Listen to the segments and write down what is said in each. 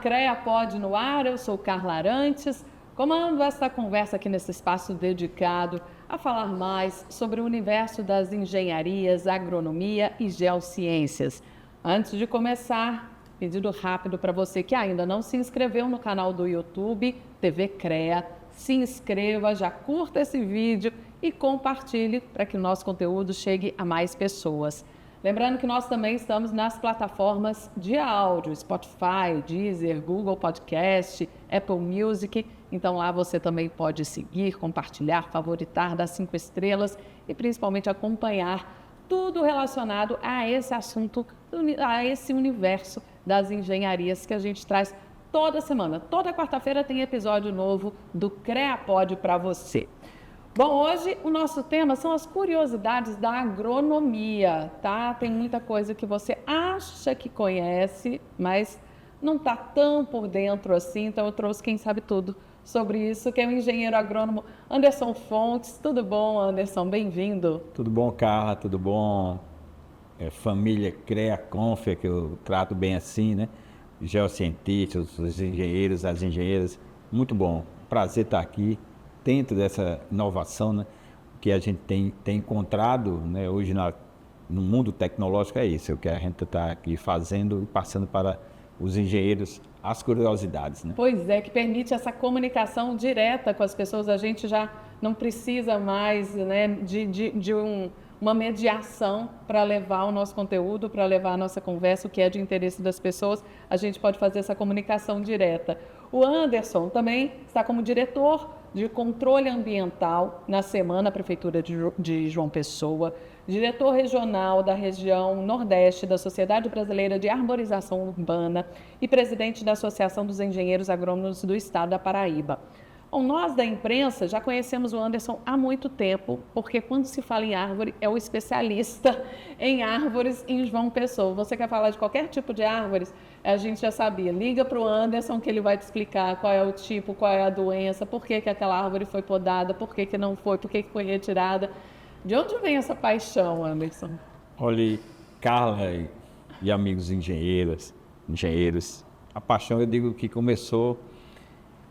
CREA Pod no ar, eu sou Carla Arantes, comando essa conversa aqui nesse espaço dedicado a falar mais sobre o universo das engenharias, agronomia e geociências. Antes de começar, pedido rápido para você que ainda não se inscreveu no canal do YouTube, TV CREA, se inscreva, já curta esse vídeo e compartilhe para que o nosso conteúdo chegue a mais pessoas. Lembrando que nós também estamos nas plataformas de áudio, Spotify, Deezer, Google Podcast, Apple Music. Então lá você também pode seguir, compartilhar, favoritar, dar 5 estrelas e principalmente acompanhar tudo relacionado a esse assunto, a esse universo das engenharias que a gente traz toda semana. Toda quarta-feira tem episódio novo do CREA Pod para você. Bom, hoje o nosso tema são as curiosidades da agronomia, tá? Tem muita coisa que você acha que conhece, mas não está tão por dentro assim, então eu trouxe quem sabe tudo sobre isso, que é o engenheiro agrônomo Anderson Fontes. Tudo bom, Anderson? Bem-vindo. Tudo bom, Carla? Tudo bom? Família CREA Confia, que eu trato bem assim, né? Geocientistas, os engenheiros, as engenheiras. Muito bom. Prazer estar aqui dentro dessa inovação, né, que a gente tem encontrado, né, hoje no mundo tecnológico. É isso, é o que a gente está aqui fazendo e passando para os engenheiros as curiosidades. Né? Pois é, que permite essa comunicação direta com as pessoas. A gente já não precisa mais, né, de uma mediação para levar o nosso conteúdo, para levar a nossa conversa, o que é de interesse das pessoas. A gente pode fazer essa comunicação direta. O Anderson também está como diretor de controle ambiental na Semana Prefeitura de João Pessoa, diretor regional da região Nordeste da Sociedade Brasileira de Arborização Urbana e presidente da Associação dos Engenheiros Agrônomos do Estado da Paraíba. Bom, nós da imprensa já conhecemos o Anderson há muito tempo, porque quando se fala em árvore, é o especialista em árvores em João Pessoa. Você quer falar de qualquer tipo de árvores? A gente já sabia. Liga para o Anderson que ele vai te explicar qual é o tipo, qual é a doença, por que aquela árvore foi podada, por que não foi, por que foi retirada. De onde vem essa paixão, Anderson? Olha, Carla e amigos engenheiros, a paixão, eu digo que começou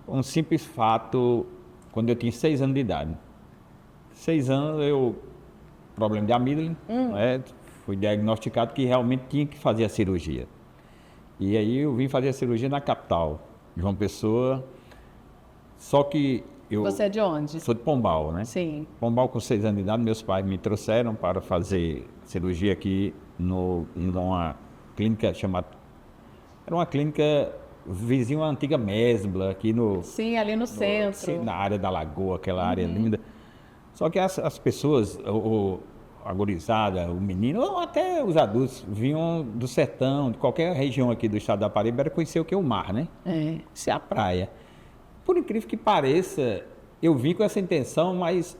um simples fato quando eu tinha 6 anos de idade. 6 anos, problema de amígdala, né? Fui diagnosticado que realmente tinha que fazer a cirurgia. E aí eu vim fazer a cirurgia na capital, João Pessoa, só que Você é de onde? Sou de Pombal, né? Sim. Pombal, com 6 anos de idade, meus pais me trouxeram para fazer cirurgia aqui numa clínica chamada... Era uma clínica vizinho à antiga Mesbla, aqui no... Sim, ali no centro. Na área da Lagoa, aquela área linda. Só que as pessoas, a gurizada, o menino, ou até os adultos, vinham do sertão, de qualquer região aqui do estado da Paraíba, era conhecer o que é o mar, né? Isso é a praia. Por incrível que pareça, eu vim com essa intenção, mas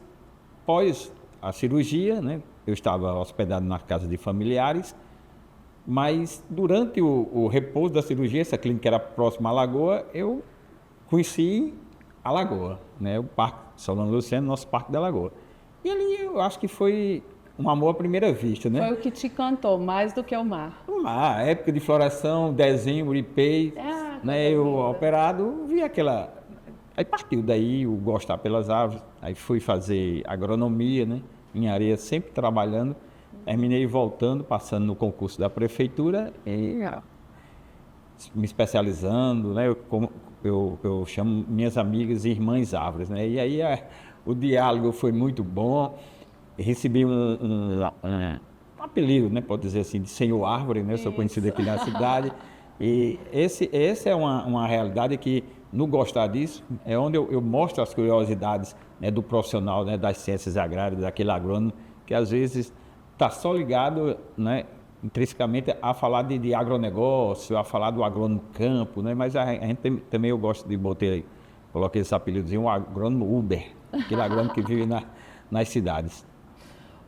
após a cirurgia, né? Eu estava hospedado na casa de familiares, mas durante o repouso da cirurgia, essa clínica era próxima à Lagoa, eu conheci a Lagoa, né? O Parque Solano Luciano, nosso Parque da Lagoa. E ali eu acho que foi um amor à primeira vista, né? Foi o que te encantou, mais do que o mar. O mar, época de floração, dezembro, ipês, né? Eu operado, vi aquela... Aí partiu daí o gostar pelas árvores, aí fui fazer agronomia, né? Engenharia, sempre trabalhando. Terminei voltando, passando no concurso da prefeitura e me especializando, né? Eu chamo minhas amigas irmãs árvores, né? E aí o diálogo foi muito bom. Recebi um apelido, né? Pode dizer assim, de Senhor Árvore, né? Sou conhecido aqui na cidade. E esse é uma realidade que, no gostar disso, é onde eu mostro as curiosidades, né, do profissional, né, das ciências agrárias, daquele agrônomo, que às vezes está só ligado, né, intrinsecamente a falar de agronegócio, a falar do agrônomo campo, né, mas a gente também eu gosto de coloquei esse apelidozinho, o agrônomo Uber, aquele agrônomo que vive nas cidades.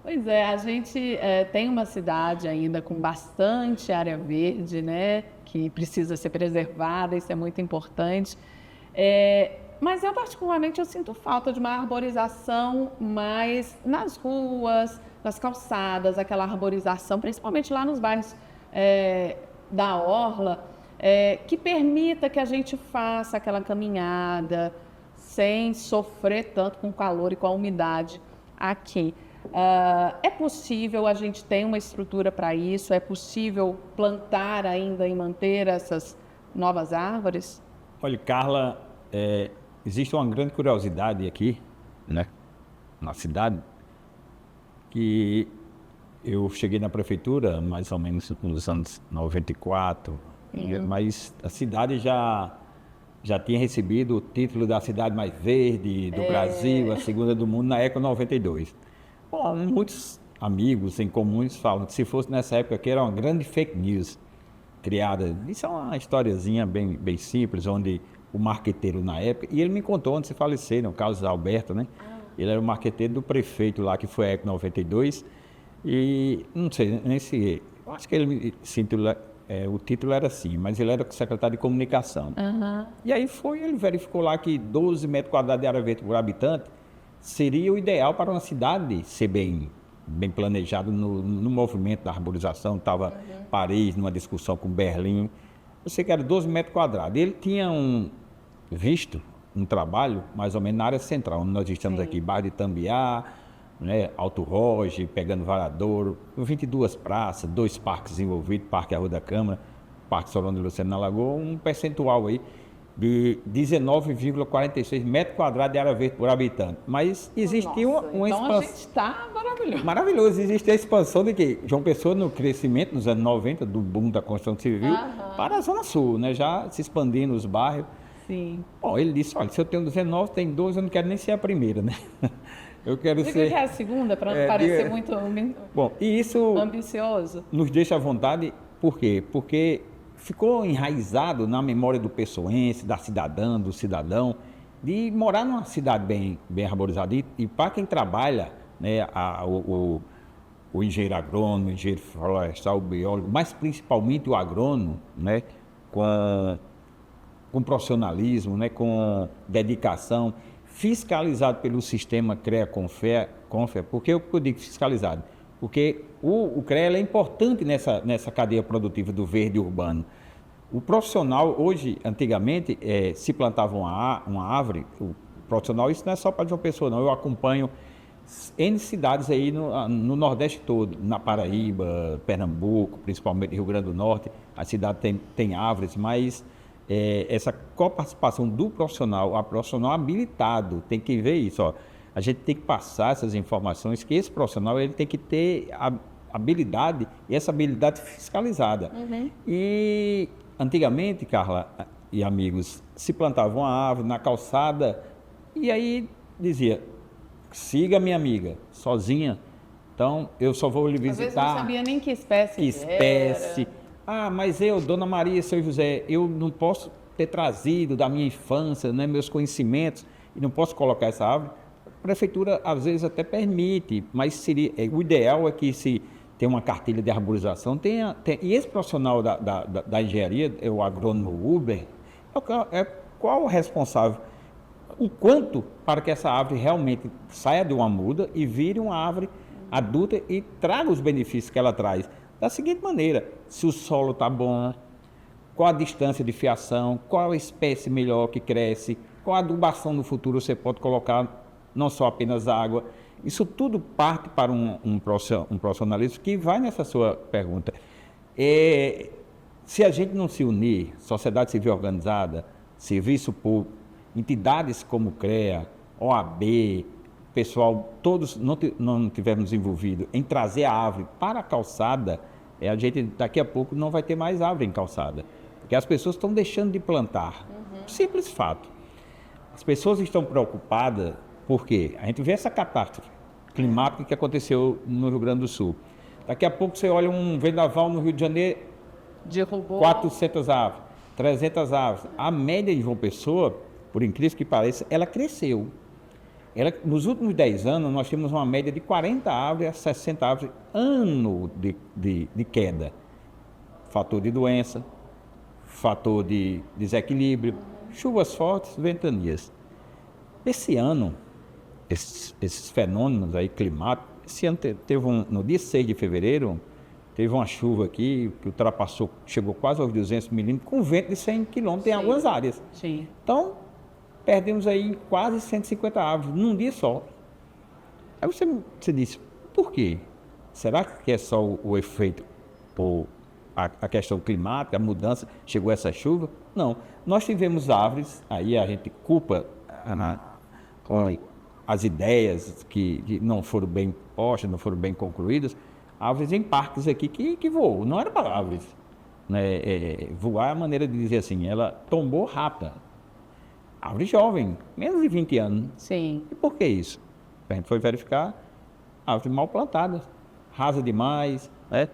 Pois é, a gente tem uma cidade ainda com bastante área verde, né, que precisa ser preservada, isso é muito importante. Mas eu particularmente eu sinto falta de uma arborização mais nas ruas, nas calçadas, aquela arborização, principalmente lá nos bairros da Orla. que permita que a gente faça aquela caminhada sem sofrer tanto com o calor e com a umidade aqui. É possível, a gente tem uma estrutura para isso? É possível plantar ainda e manter essas novas árvores? Olha, Carla, existe uma grande curiosidade aqui, né, na cidade, que eu cheguei na prefeitura mais ou menos nos anos 94, mas a cidade já tinha recebido o título da cidade mais verde do Brasil, a segunda do mundo, na Eco 92. Bom, muitos amigos em comuns falam que se fosse nessa época aqui era uma grande fake news criada. Isso é uma historiazinha bem simples, onde o marqueteiro na época, e ele me contou onde se faleceram, o Carlos Alberto, né? Ele era o marqueteiro do prefeito lá, que foi a Eco 92, e não sei, eu acho que ele o título era assim, mas ele era secretário de comunicação. E aí ele verificou lá que 12 metros quadrados de área verde por habitante seria o ideal para uma cidade ser bem planejado no movimento da arborização. Estava Paris numa discussão com Berlim. Eu sei que era 12 metros quadrados. Ele tinha visto um trabalho mais ou menos na área central, onde nós estamos aqui, bairro de Tambiá, né, Alto Roge, pegando Varadouro, 22 praças, 2 parques envolvidos, Parque Arroio da Câmara, Parque Solano de Luciano na Lagoa, um percentual aí de 19,46 metros quadrados de área verde por habitante. Mas existia uma expansão. Então a gente está maravilhoso. Maravilhoso. Existe a expansão de que João Pessoa, no crescimento nos anos 90, do boom da construção civil, para a Zona Sul, né, já se expandindo os bairros. Sim. Bom, ele disse, olha, se eu tenho 19, tem 12, eu não quero nem ser a primeira, né? Eu quero ser... que é a segunda, para não parecer muito Bom, e isso ambicioso. Nos deixa à vontade, por quê? Porque ficou enraizado na memória do pessoense, da cidadã, do cidadão, de morar numa cidade bem arborizada. E para quem trabalha, né, o engenheiro agrônomo, o engenheiro florestal, o biólogo, mas principalmente o agrônomo, né, com profissionalismo, né, com dedicação, fiscalizado pelo sistema CREA-CONFEA. Por que eu digo fiscalizado? Porque o CREA é importante nessa cadeia produtiva do verde urbano. O profissional, hoje, antigamente, se plantava uma árvore, o profissional, isso não é só para João Pessoa, não. Eu acompanho N cidades aí no Nordeste todo, na Paraíba, Pernambuco, principalmente Rio Grande do Norte. A cidade tem árvores, mas essa coparticipação do profissional, a profissional habilitado, tem que ver isso, ó. A gente tem que passar essas informações, que esse profissional ele tem que ter a habilidade, e essa habilidade fiscalizada. E antigamente, Carla e amigos, se plantava uma árvore na calçada e aí dizia, siga minha amiga, sozinha, então eu só vou lhe visitar. Às vezes não sabia nem que espécie era. Ah, mas eu, Dona Maria, Seu José, eu não posso ter trazido da minha infância, né, meus conhecimentos, e não posso colocar essa árvore. A prefeitura, às vezes, até permite, mas o ideal é que se tem uma cartilha de arborização, e esse profissional da engenharia, o agrônomo Uber, qual o responsável? O quanto para que essa árvore realmente saia de uma muda e vire uma árvore adulta e traga os benefícios que ela traz. Da seguinte maneira, se o solo está bom, qual a distância de fiação, qual a espécie melhor que cresce, qual a adubação no futuro você pode colocar, não só apenas água. Isso tudo parte para um profissionalismo que vai nessa sua pergunta. Se a gente não se unir, sociedade civil organizada, serviço público, entidades como CREA, OAB, pessoal, todos não tivermos envolvidos em trazer a árvore para a calçada, a gente daqui a pouco não vai ter mais árvore em calçada, porque as pessoas estão deixando de plantar. Simples fato. As pessoas estão preocupadas porque a gente vê essa catástrofe climática que aconteceu no Rio Grande do Sul. Daqui a pouco você olha um vendaval no Rio de Janeiro, derrubou 400 árvores, 300 árvores. A média de João Pessoa, por incrível que pareça, ela cresceu. Nos últimos 10 anos, nós temos uma média de 40 árvores a 60 árvores ano de queda. Fator de doença, fator de desequilíbrio, chuvas fortes, ventanias. Esse ano, esses fenômenos aí climáticos, esse ano teve no dia 6 de fevereiro, Teve uma chuva aqui que ultrapassou, chegou quase aos 200 milímetros, com vento de 100 quilômetros em algumas áreas. Sim. Então, perdemos aí quase 150 árvores num dia só. Aí você disse, por quê? Será que é só o efeito por a questão climática, a mudança, chegou essa chuva? Não. Nós tivemos árvores, aí a gente culpa as ideias que não foram bem postas, não foram bem concluídas, árvores em parques aqui que voam, não era para árvores. Né? Voar é a maneira de dizer assim, ela tombou rápida. Árvore jovem, menos de 20 anos. Sim. E por que isso? A gente foi verificar, árvore mal plantada, rasa demais, né?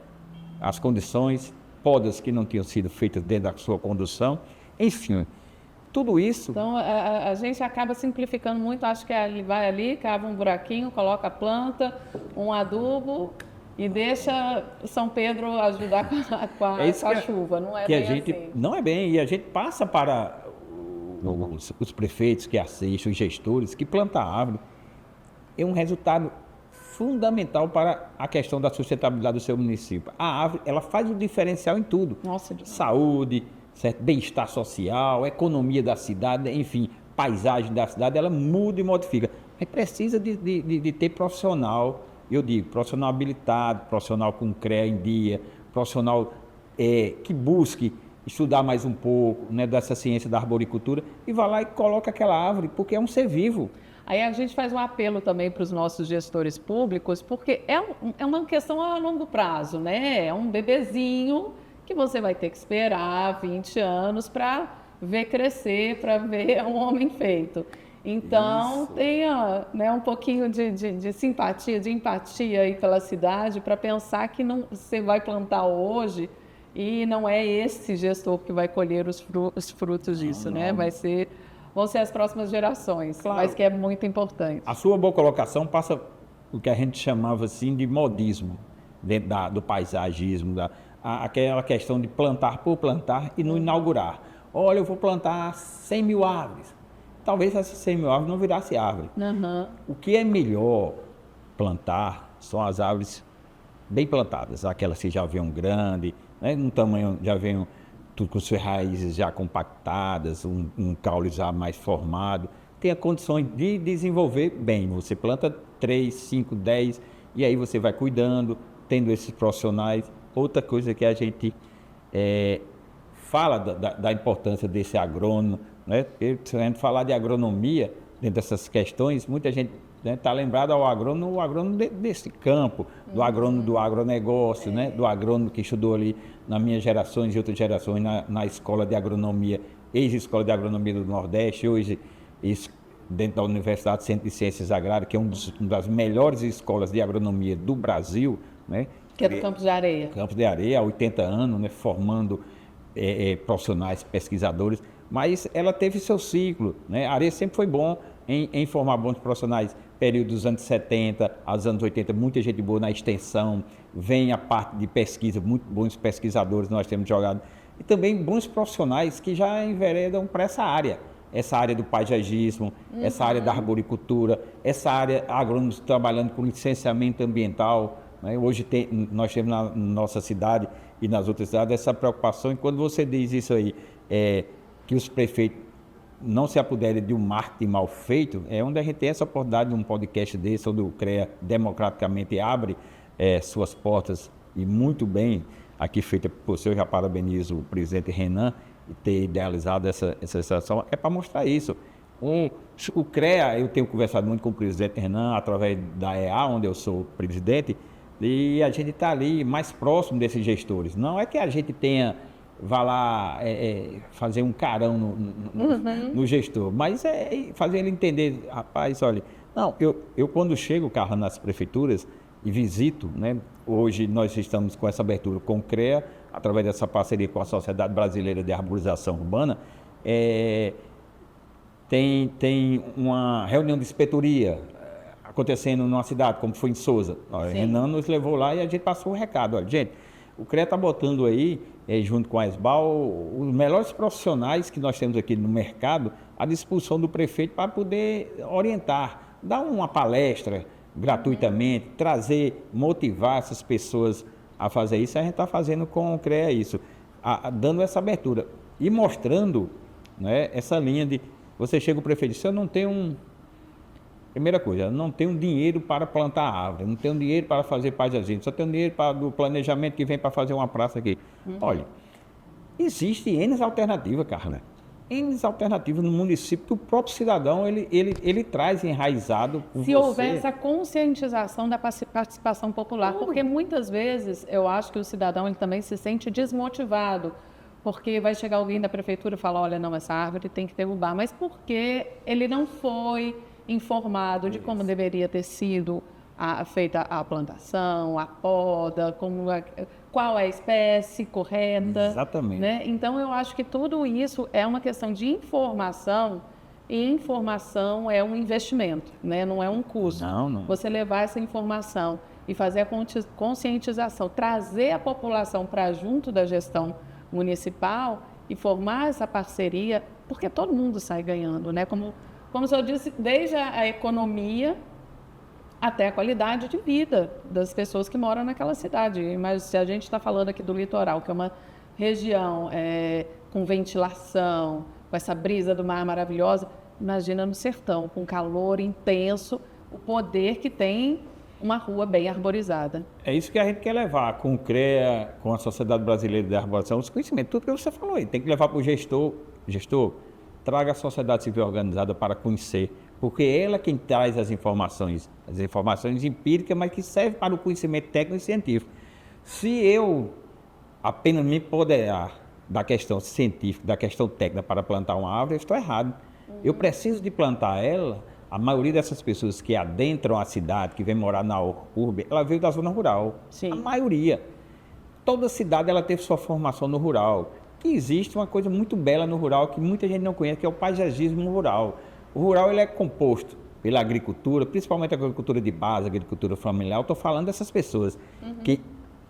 As condições, podas que não tinham sido feitas dentro da sua condução, enfim, tudo isso... Então, a gente acaba simplificando muito, acho que ele vai ali, cava um buraquinho, coloca a planta, um adubo e deixa São Pedro ajudar com a chuva, não é bem assim. Não é bem, e a gente passa para os prefeitos que assistem, os gestores, que plantar árvore é um resultado fundamental para a questão da sustentabilidade do seu município. A árvore, ela faz o diferencial em tudo. Nossa, saúde, certo? Bem-estar social, economia da cidade, enfim, paisagem da cidade, ela muda e modifica. Mas precisa de ter profissional, eu digo, profissional habilitado, profissional com CREA em dia, profissional que busque estudar mais um pouco, né, dessa ciência da arboricultura e vai lá e coloca aquela árvore, porque é um ser vivo. Aí a gente faz um apelo também para os nossos gestores públicos, porque é uma questão a longo prazo, né? É um bebezinho que você vai ter que esperar 20 anos para ver crescer, para ver um homem feito. Então, tenha, né, um pouquinho de simpatia, de empatia aí pela cidade, para pensar que não, você vai plantar hoje e não é esse gestor que vai colher os frutos disso, né? Vão ser as próximas gerações, claro. Mas que é muito importante. A sua boa colocação passa o que a gente chamava assim de modismo, dentro do paisagismo, aquela questão de plantar por plantar e não inaugurar. Olha, eu vou plantar 100 mil árvores. Talvez essas 100 mil árvores não virassem árvore. Uhum. O que é melhor plantar são as árvores bem plantadas, aquelas que já venham grande, né, no tamanho, já venham tudo com suas raízes já compactadas, um caule já mais formado, tenha condições de desenvolver bem. Você planta 3, 5, 10 e aí você vai cuidando, tendo esses profissionais. Outra coisa que a gente fala da importância desse agrônomo, né? Se a gente falar de agronomia, dentro dessas questões, muita gente está lembrado ao agrônomo, o agrônomo desse campo, do agrônomo do agronegócio, né? Do agrônomo que estudou ali nas minhas gerações e outras gerações na escola de agronomia, ex-escola de agronomia do Nordeste, hoje dentro da Universidade Centro de Ciências Agrárias, que é uma das melhores escolas de agronomia do Brasil, né? Que é do Campos de Areia. Campos de Areia, há 80 anos, né? Formando profissionais, pesquisadores, mas ela teve seu ciclo, né? A Areia sempre foi bom em formar bons profissionais, período dos anos 70 aos anos 80, muita gente boa na extensão, vem a parte de pesquisa, muito bons pesquisadores nós temos jogado, e também bons profissionais que já enveredam para essa área do paisagismo, essa área da arboricultura, essa área agrônomos trabalhando com licenciamento ambiental, né? Hoje nós temos na nossa cidade e nas outras cidades essa preocupação, e quando você diz isso aí, que os prefeitos não se apoderem de um marketing mal feito, é onde a gente tem essa oportunidade de um podcast desse, onde o CREA democraticamente abre suas portas, e muito bem aqui feita por você. Eu já parabenizo o presidente Renan e ter idealizado essa situação, para mostrar isso. O CREA, eu tenho conversado muito com o presidente Renan, através da EA, onde eu sou presidente, e a gente está ali mais próximo desses gestores. Não é que a gente vá lá fazer um carão no gestor, mas fazer ele entender, rapaz, olha, não, eu quando chego, Carla, nas prefeituras e visito, né, hoje nós estamos com essa abertura com o CREA, através dessa parceria com a Sociedade Brasileira de Arborização Urbana, tem uma reunião de inspetoria acontecendo numa cidade, como foi em Souza. Renan nos levou lá e a gente passou o recado, olha, gente, o CREA está botando aí, junto com a ESBAL, os melhores profissionais que nós temos aqui no mercado à disposição do prefeito para poder orientar, dar uma palestra gratuitamente, motivar essas pessoas a fazer isso, a gente está fazendo com o CREA isso, dando essa abertura e mostrando, né, essa linha de, você chega o prefeito e diz, eu não tenho primeira coisa, eu não tenho dinheiro para plantar árvore, não tenho dinheiro para fazer paisagismo, só tenho dinheiro do planejamento que vem para fazer uma praça aqui. Olha, existe N alternativas, Carla. N alternativas no município que o próprio cidadão, ele traz enraizado por Se houver essa conscientização da participação popular, porque muitas vezes eu acho que o cidadão ele também se sente desmotivado, porque vai chegar alguém da prefeitura e falar, olha, não, essa árvore tem que derrubar, mas porque ele não foi informado de como deveria ter sido feita a plantação, a poda, qual é a espécie correta. Exatamente. Né? Então, eu acho que tudo isso é uma questão de informação, e informação é um investimento, né? Não é um custo. Não. Você levar essa informação e fazer a conscientização, trazer a população para junto da gestão municipal e formar essa parceria, porque todo mundo sai ganhando, né? Como eu disse, desde a economia até a qualidade de vida das pessoas que moram naquela cidade. Mas se a gente está falando aqui do litoral, que é uma região com ventilação, com essa brisa do mar maravilhosa, imagina no sertão, com calor intenso, o poder que tem uma rua bem arborizada. É isso que a gente quer levar com o CREA, com a Sociedade Brasileira de Arborização, os conhecimentos, tudo que você falou aí. Tem que levar para o gestor, traga a sociedade civil organizada para conhecer, porque ela é quem traz as informações empíricas, mas que servem para o conhecimento técnico e científico. Se eu apenas me empoderar da questão científica, da questão técnica para plantar uma árvore, eu estou errado. Eu preciso de plantar ela. A maioria dessas pessoas que adentram a cidade, que vem morar na urbe, ela veio da zona rural. Sim. A maioria. Toda cidade ela teve sua formação no rural. E existe uma coisa muito bela no rural que muita gente não conhece, que é o paisagismo rural. O rural ele é composto pela agricultura, principalmente a agricultura de base, a agricultura familiar. Eu estou falando dessas pessoas que,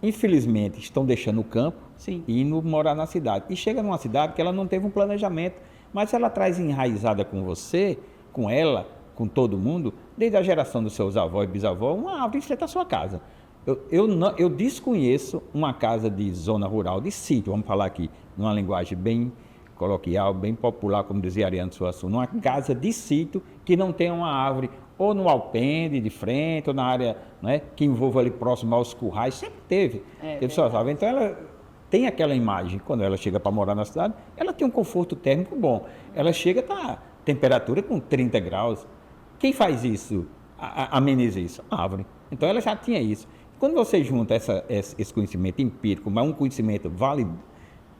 infelizmente, estão deixando o campo e indo morar na cidade. E chega numa cidade que ela não teve um planejamento, mas ela traz enraizada com você, com ela, com todo mundo, desde a geração dos seus avós e bisavós, uma árvore em frente à sua casa. Eu desconheço uma casa de zona rural, de sítio, vamos falar aqui, numa linguagem bem coloquial, bem popular, como dizia Ariano Suassuna, uma casa de sítio que não tenha uma árvore, ou no alpendre de frente, ou na área, né, que envolva ali próximo aos currais, sempre teve. Teve suas árvores. Então ela tem aquela imagem, quando ela chega para morar na cidade, ela tem um conforto térmico bom. Ela chega, tá temperatura com 30 graus. Quem faz isso, ameniza isso? A árvore. Então ela já tinha isso. Quando você junta esse conhecimento empírico, mas um conhecimento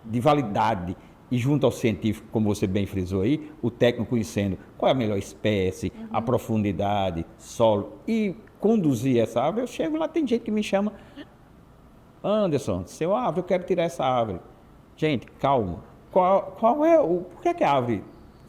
de validade, e junto ao científico, como você bem frisou aí, o técnico conhecendo qual é a melhor espécie, a profundidade, solo, e conduzir essa árvore, eu chego lá, tem gente que me chama, Anderson, seu árvore, eu quero tirar essa árvore. Gente, calma. Por que a árvore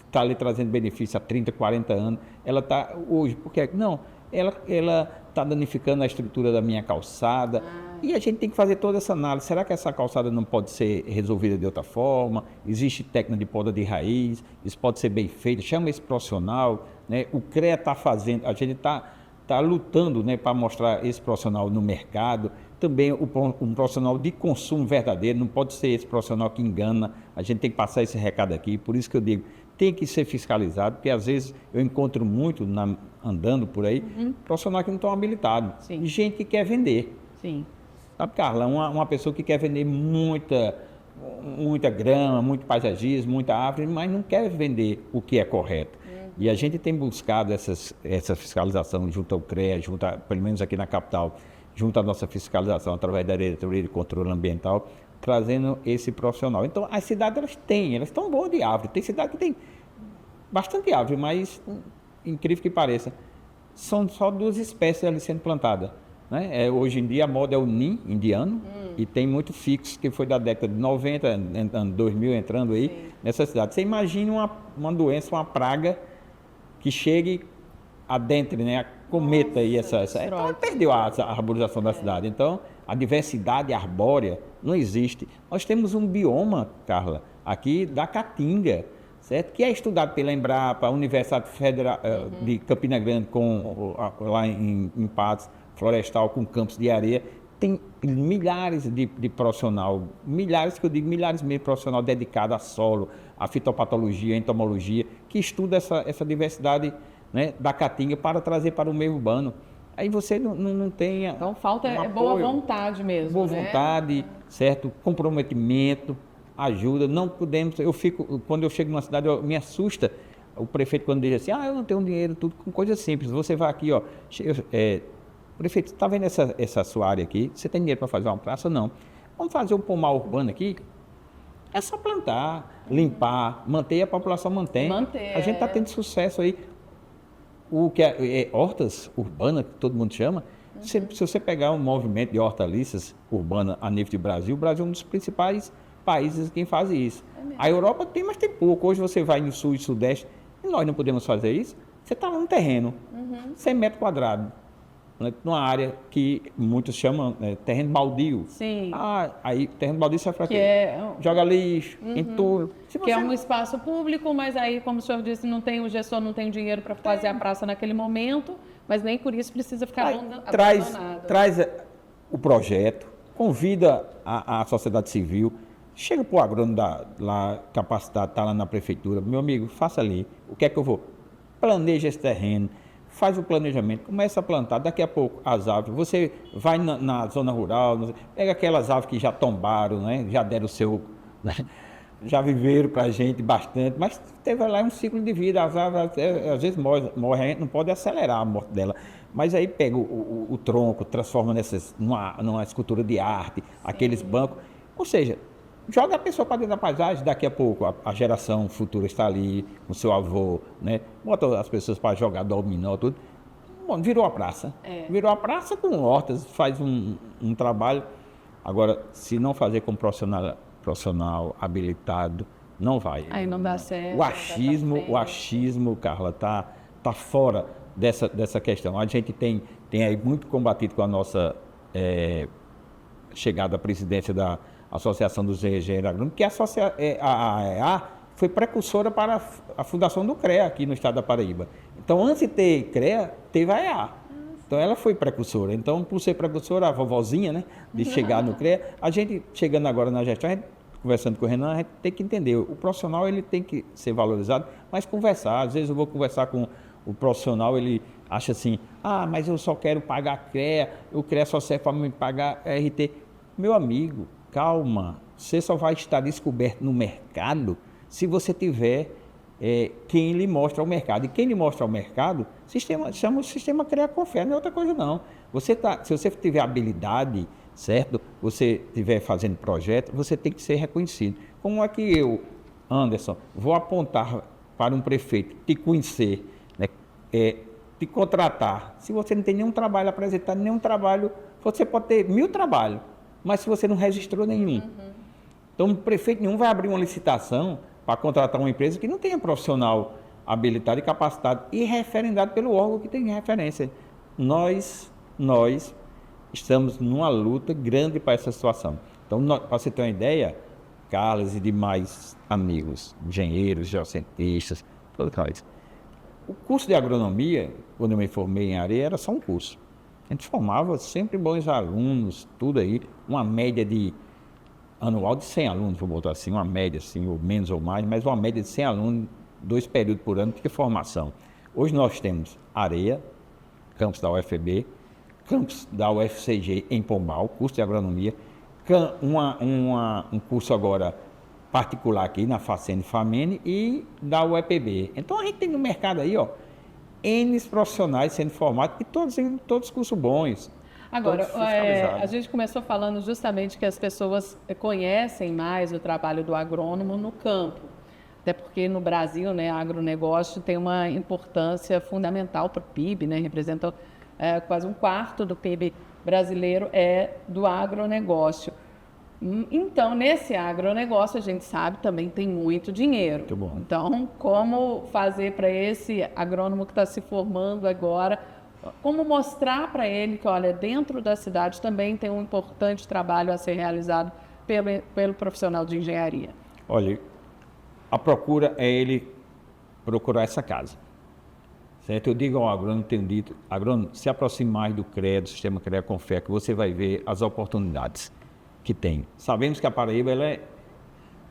está ali trazendo benefício há 30, 40 anos? Ela está hoje, por que? Não, ela está danificando a estrutura da minha calçada. E a gente tem que fazer toda essa análise. Será que essa calçada não pode ser resolvida de outra forma? Existe técnica de poda de raiz, isso pode ser bem feito. Chama esse profissional, né? O CREA está fazendo, a gente está lutando, né, para mostrar esse profissional no mercado. Também um profissional de consumo verdadeiro, não pode ser esse profissional que engana. A gente tem que passar esse recado aqui, por isso que eu digo, tem que ser fiscalizado, porque às vezes eu encontro muito, andando por aí, profissionais que não estão habilitados, e gente que quer vender. Sim. Sabe, Carla, uma pessoa que quer vender muita grama, muito paisagismo, muita árvore, mas não quer vender o que é correto. E a gente tem buscado essa fiscalização junto ao CREA, pelo menos aqui na capital, junto à nossa fiscalização através da Diretoria de Controle Ambiental, trazendo esse profissional. Então, as cidades, elas estão boas de árvore. Tem cidade que tem bastante árvore, mas, incrível que pareça, são só 2 espécies ali sendo plantadas. Né? Hoje em dia, a moda é o NIM, indiano, e tem muito fixo, que foi da década de 90, ano 2000, entrando aí, nessa cidade. Você imagina uma doença, uma praga, que chegue adentre, né? Cometa aí essa então, perdeu a arborização da cidade. Então, a diversidade arbórea não existe. Nós temos um bioma, Carla, aqui da Caatinga, certo? Que é estudado pela Embrapa, a Universidade Federal de Campina Grande, lá em Patos, florestal com campos de areia. tem milhares de profissional, milhares que eu digo, milhares mesmo de profissional dedicado a solo, a fitopatologia, a entomologia, que estuda essa diversidade, né, da caatinga para trazer para o meio urbano. Aí você não tem... Então falta boa vontade mesmo, boa né? vontade, certo? Comprometimento, ajuda. Não podemos... Quando eu chego numa cidade, me assusta o prefeito quando diz assim, eu não tenho dinheiro, tudo com coisa simples. Você vai aqui, ó... prefeito, você está vendo essa sua área aqui? Você tem dinheiro para fazer uma praça? Não. Vamos fazer um pomar urbano aqui? É só plantar, limpar, manter, e a população mantém. A gente está tendo sucesso aí. O que é hortas urbanas, que todo mundo chama, se você pegar um movimento de hortaliças urbanas a nível de Brasil, o Brasil é um dos principais países que faz isso. A Europa tem, mas tem pouco. Hoje você vai no sul e sudeste, e nós não podemos fazer isso. Você está num terreno, 100 metros quadrados, né, numa área que muitos chamam terreno baldio. Sim. Aí terreno baldio você vai joga lixo, entulho. Que é um espaço público, mas aí, como o senhor disse, o gestor não tem dinheiro para fazer a praça naquele momento, mas nem por isso precisa ficar abandonado. Traz o projeto, convida a sociedade civil, chega para o agrônomo lá capacitado, está lá na prefeitura, meu amigo, faça ali, o que é que eu vou? Planeja esse terreno, faz o planejamento, começa a plantar, daqui a pouco as árvores, você vai na zona rural, pega aquelas árvores que já tombaram, né, já deram o seu, né, já viveram para a gente bastante, mas teve lá um ciclo de vida, as árvores às vezes morrem, a gente não pode acelerar a morte dela, mas aí pega o tronco, transforma numa escultura de arte, aqueles bancos, ou seja, joga a pessoa para dentro da paisagem, daqui a pouco a geração futura está ali, com seu avô, né? Bota as pessoas para jogar dominó, tudo. Bom, virou a praça. Virou a praça com hortas, faz um trabalho. Agora, se não fazer com profissional habilitado, não vai. Aí não dá certo. O achismo, Carla, tá fora dessa questão. A gente tem aí muito combatido com a nossa chegada à presidência da Associação dos Engenheiros Agrônomos, que a AEA foi precursora para a fundação do CREA aqui no estado da Paraíba. Então, antes de ter CREA, teve a AEA. Então, ela foi precursora. Então, por ser precursora, a vovozinha, né, de chegar no CREA, a gente, chegando agora na gestão, conversando com o Renan, a gente tem que entender, o profissional ele tem que ser valorizado, mas conversar. Às vezes eu vou conversar com o profissional, ele acha assim, mas eu só quero pagar CREA, o CREA só serve para me pagar RT. Meu amigo, calma, você só vai estar descoberto no mercado se você tiver quem lhe mostra o mercado. E quem lhe mostra o mercado, chama o sistema CREA Confere, não é outra coisa não. Se você tiver habilidade, certo? Você estiver fazendo projeto, você tem que ser reconhecido. Como é que eu, Anderson, vou apontar para um prefeito te conhecer, né, te contratar, se você não tem nenhum trabalho apresentado, nenhum trabalho, você pode ter 1000 trabalhos, mas se você não registrou nenhum. Então, o prefeito nenhum vai abrir uma licitação para contratar uma empresa que não tenha profissional habilitado e capacitado e referendado pelo órgão que tem referência. Nós estamos numa luta grande para essa situação. Então, para você ter uma ideia, Carlos e demais amigos, engenheiros, geocientistas, todos nós. O curso de agronomia, quando eu me formei em areia, era só um curso. A gente formava sempre bons alunos, tudo aí, uma média anual de 100 alunos, vou botar assim, uma média, assim, ou menos ou mais, mas uma média de 100 alunos, 2 períodos por ano de formação. Hoje nós temos areia, campus da UFB, campus da UFCG em Pombal, curso de agronomia, um curso agora particular aqui na Facene Famene e da UEPB. Então a gente tem no mercado aí, N profissionais sendo formados e todos cursos bons. Agora, a gente começou falando justamente que as pessoas conhecem mais o trabalho do agrônomo no campo. Até porque no Brasil, né, agronegócio tem uma importância fundamental para o PIB, né, representa quase 1/4 do PIB brasileiro do agronegócio. Então, nesse agronegócio, a gente sabe, também tem muito dinheiro. Muito bom. Então, como fazer para esse agrônomo que está se formando agora, como mostrar para ele que, olha, dentro da cidade também tem um importante trabalho a ser realizado pelo profissional de engenharia? Olha, a procura é ele procurar essa casa, certo? Eu digo ao agrônomo, tenho dito, agrônomo, se aproxime mais do CREA, do sistema CREA Confea, que você vai ver as oportunidades que tem. Sabemos que a Paraíba,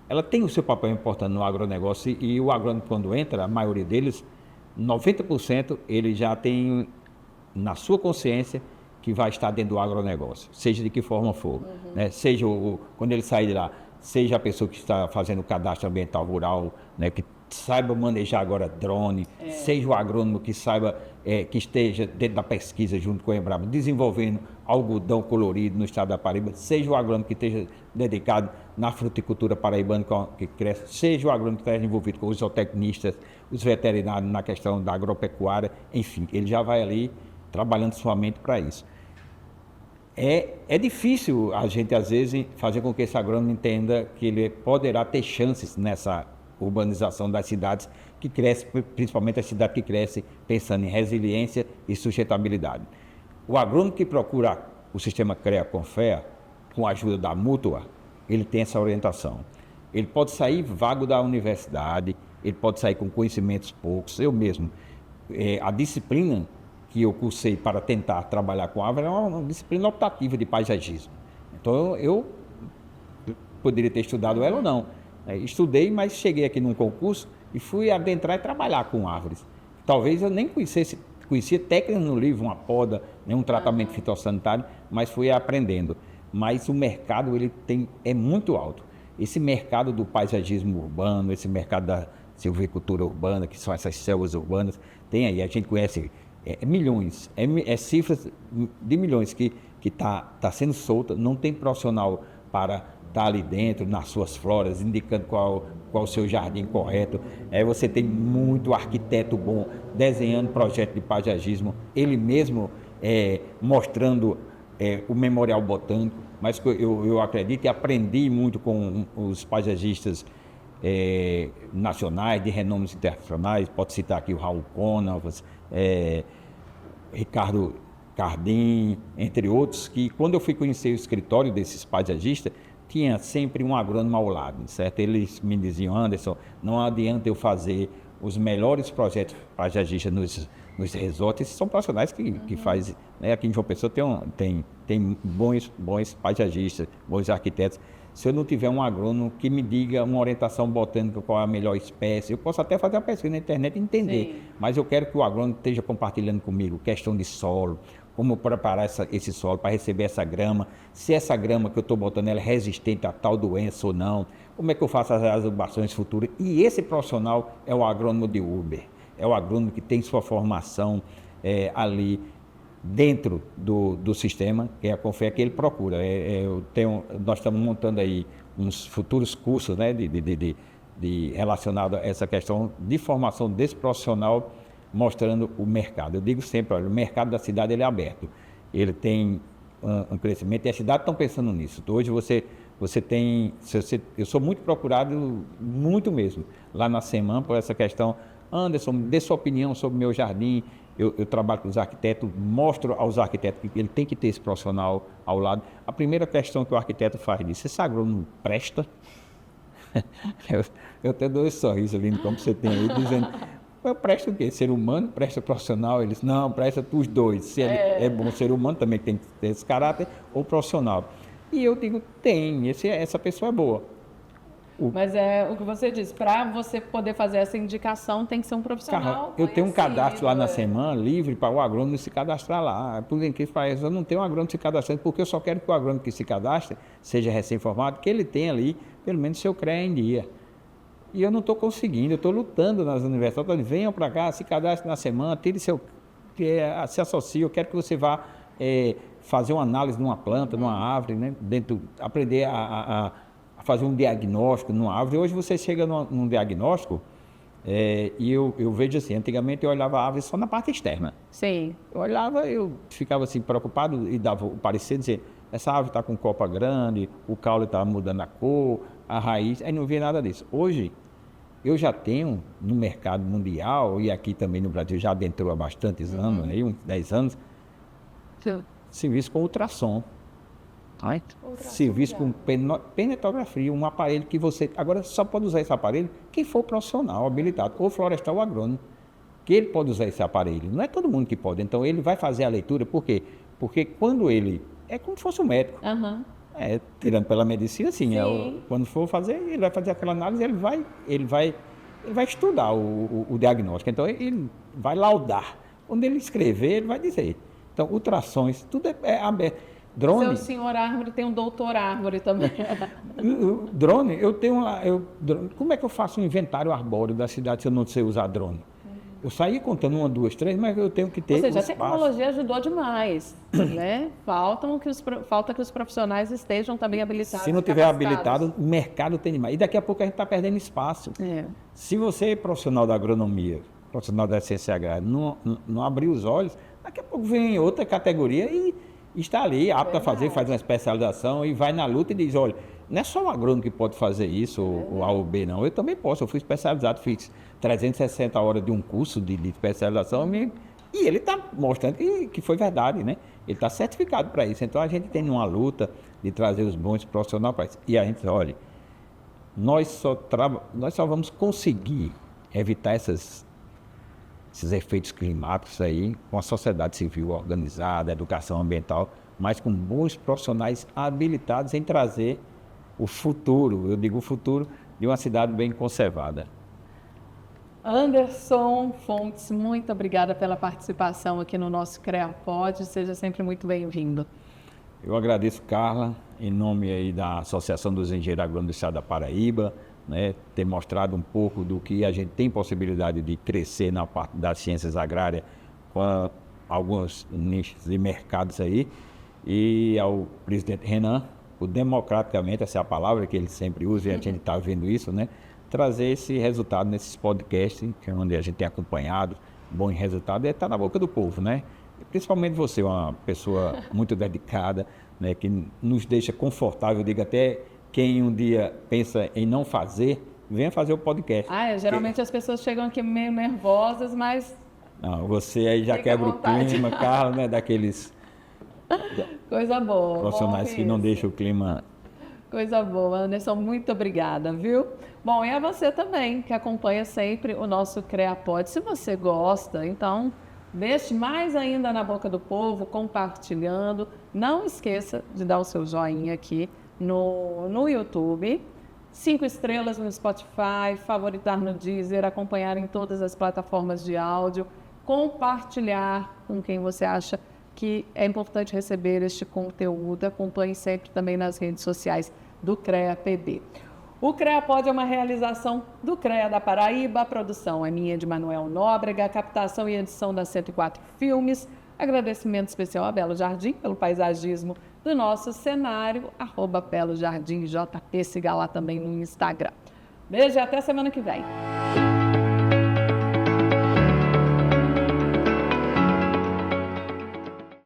ela tem o seu papel importante no agronegócio e o agrônomo, quando entra, a maioria deles, 90% ele já tem na sua consciência que vai estar dentro do agronegócio, seja de que forma for. Né? Seja quando ele sair de lá, seja a pessoa que está fazendo o cadastro ambiental rural, né? Que saiba manejar agora drone, seja o agrônomo que saiba, que esteja dentro da pesquisa junto com o Embrapa, desenvolvendo algodão colorido no estado da Paraíba, seja o agrônomo que esteja dedicado na fruticultura paraibana que cresce, seja o agrônomo que esteja envolvido com os zootecnistas, os veterinários na questão da agropecuária, enfim, ele já vai ali trabalhando sua mente para isso. É difícil a gente, às vezes, fazer com que esse agrônomo entenda que ele poderá ter chances nessa urbanização das cidades que cresce, principalmente a cidade que cresce pensando em resiliência e sustentabilidade. O agrônomo que procura o sistema CREA Confea, com a ajuda da Mútua, ele tem essa orientação. Ele pode sair vago da universidade, ele pode sair com conhecimentos poucos. Eu mesmo, a disciplina que eu cursei para tentar trabalhar com árvore é uma disciplina optativa de paisagismo. Então eu poderia ter estudado ela ou não. Estudei, mas cheguei aqui num concurso e fui adentrar e trabalhar com árvores. Talvez eu nem conhecia técnicas no livro, uma poda, um tratamento fitossanitário, mas fui aprendendo. Mas o mercado é muito alto. Esse mercado do paisagismo urbano, esse mercado da silvicultura urbana, que são essas selvas urbanas, tem aí, a gente conhece milhões, cifras de milhões que tá sendo solta, não tem profissional para estar ali dentro, nas suas floras, indicando qual o seu jardim correto. Você tem muito arquiteto bom desenhando projeto de paisagismo, ele mesmo mostrando o memorial botânico, mas eu acredito e aprendi muito com os paisagistas nacionais, de renomes internacionais, pode citar aqui o Raul Conovas, Ricardo Cardim, entre outros, que quando eu fui conhecer o escritório desses paisagistas, tinha sempre um agrônomo ao lado, certo? Eles me diziam, Anderson, não adianta eu fazer os melhores projetos paisagistas nos resorts, esses são profissionais que fazem, né? Aqui em João Pessoa tem bons paisagistas, bons arquitetos. Se eu não tiver um agrônomo que me diga uma orientação botânica, qual é a melhor espécie, eu posso até fazer uma pesquisa na internet e entender, sim, mas eu quero que o agrônomo esteja compartilhando comigo questão de solo, como preparar esse solo para receber essa grama, se essa grama que eu estou botando ela é resistente a tal doença ou não, como é que eu faço as adubações futuras. E esse profissional é o agrônomo de Uber, é o agrônomo que tem sua formação ali dentro do sistema, que é a Confea, que ele procura. Nós estamos montando aí uns futuros cursos, né, relacionado a essa questão de formação desse profissional, mostrando o mercado. Eu digo sempre, olha, o mercado da cidade ele é aberto, ele tem um crescimento, e as cidades estão pensando nisso. Hoje você tem, eu sou muito procurado, muito mesmo, lá na Semam, por essa questão. Anderson, dê sua opinião sobre o meu jardim. Eu trabalho com os arquitetos, mostro aos arquitetos que ele tem que ter esse profissional ao lado. A primeira questão que o arquiteto faz disso, esse agrônomo presta? Eu até dou esse sorriso ali no campo que você tem aí, dizendo, eu presto o quê? Ser humano? Presta profissional? Eles, não, presta os dois. Se ele é bom ser humano, também tem que ter esse caráter, ou profissional. E eu digo, essa pessoa é boa. Mas é o que você disse, para você poder fazer essa indicação tem que ser um profissional. Eu tenho um cadastro lá na Semam livre para o agrônomo se cadastrar lá. Por incrível que pareça, eu não tenho um agrônomo se cadastrando, porque eu só quero que o agrônomo que se cadastre, seja recém-formado, que ele tenha ali, pelo menos, seu CREA em dia. E eu não estou conseguindo, eu estou lutando nas universidades. Venham para cá, se cadastre na Semam, se associe, eu quero que você vá fazer uma análise de uma planta, de uma árvore, né? Aprender a fazer um diagnóstico numa árvore. Hoje você chega num diagnóstico e eu vejo assim, antigamente eu olhava a árvore só na parte externa. Sim. Eu olhava, eu ficava assim preocupado e dava o parecer, dizer, essa árvore está com copa grande, o caule está mudando a cor, a raiz, aí não via nada disso. Hoje, eu já tenho no mercado mundial, e aqui também no Brasil já adentrou há bastantes anos, aí, uns 10 anos, serviço com ultrassom. Serviço com penetrografia, um aparelho que você... Agora só pode usar esse aparelho quem for profissional, habilitado, ou florestal ou agrônomo. que ele pode usar esse aparelho. Não é todo mundo que pode. Então, ele vai fazer a leitura, por quê? Porque quando ele... É como se fosse um médico. Uhum. Tirando pela medicina, sim. Quando for fazer, ele vai fazer aquela análise, ele vai estudar o diagnóstico. Então, ele vai laudar. Quando ele escrever, ele vai dizer. Então, ultrassons, tudo é aberto. Drone. Seu senhor Árvore tem um doutor Árvore também. Drone, como é que eu faço um inventário arbóreo da cidade se eu não sei usar drone? Eu saí contando 1, 2, 3, mas eu tenho que ter. Ou seja, a tecnologia ajudou demais, né? Falta que os profissionais estejam também habilitados. Se não tiver habilitado, o mercado tem demais. E daqui a pouco a gente está perdendo espaço. Se você é profissional da agronomia, profissional da ciência agrária, não abrir os olhos, daqui a pouco vem outra categoria e está ali, apto a fazer, faz uma especialização e vai na luta e diz, olha, não é só o agrônomo que pode fazer isso, ou A ou B, não. Eu também posso, eu fui especializado, fiz 360 horas de um curso de especialização e ele está mostrando que foi verdade, né? Ele está certificado para isso. Então, a gente tem uma luta de trazer os bons profissionais para isso. E a gente, olha, nós só vamos conseguir evitar esses efeitos climáticos aí com a sociedade civil organizada, educação ambiental, mas com bons profissionais habilitados em trazer o futuro, eu digo o futuro, de uma cidade bem conservada. Anderson Fontes, muito obrigada pela participação aqui no nosso CREAPod, seja sempre muito bem-vindo. Eu agradeço, Carla, em nome aí da Associação dos Engenheiros Agrônomos do Estado da Paraíba, né, ter mostrado um pouco do que a gente tem possibilidade de crescer na parte das ciências agrárias com alguns nichos de mercados aí, e ao presidente Renan, por democraticamente, essa é a palavra que ele sempre usa e a gente está vendo isso, né, trazer esse resultado nesses podcasts, que é onde a gente tem acompanhado, bom resultado, está na boca do povo, né? Principalmente você, uma pessoa muito dedicada, né, que nos deixa confortável, digo até quem um dia pensa em não fazer, venha fazer o podcast. Geralmente as pessoas chegam aqui meio nervosas, mas... Não, você aí já quebra o clima, Carla, né, daqueles... Coisa boa. Profissionais que não deixam o clima... Coisa boa, Anderson, muito obrigada, viu? Bom, e a você também, que acompanha sempre o nosso CREAPod. Se você gosta, então, deixe mais ainda na boca do povo, compartilhando. Não esqueça de dar o seu joinha aqui no YouTube, 5 estrelas no Spotify, favoritar no Deezer, acompanhar em todas as plataformas de áudio, compartilhar com quem você acha que é importante receber este conteúdo. Acompanhe sempre também nas redes sociais do CREA-PB. O CREAPod é uma realização do CREA da Paraíba. A produção é minha, de Manuel Nóbrega, a captação e edição da 104 Filmes. Agradecimento especial a Belo Jardim pelo paisagismo do nosso cenário, @BeloJardimJP, siga lá também no Instagram. Beijo e até semana que vem.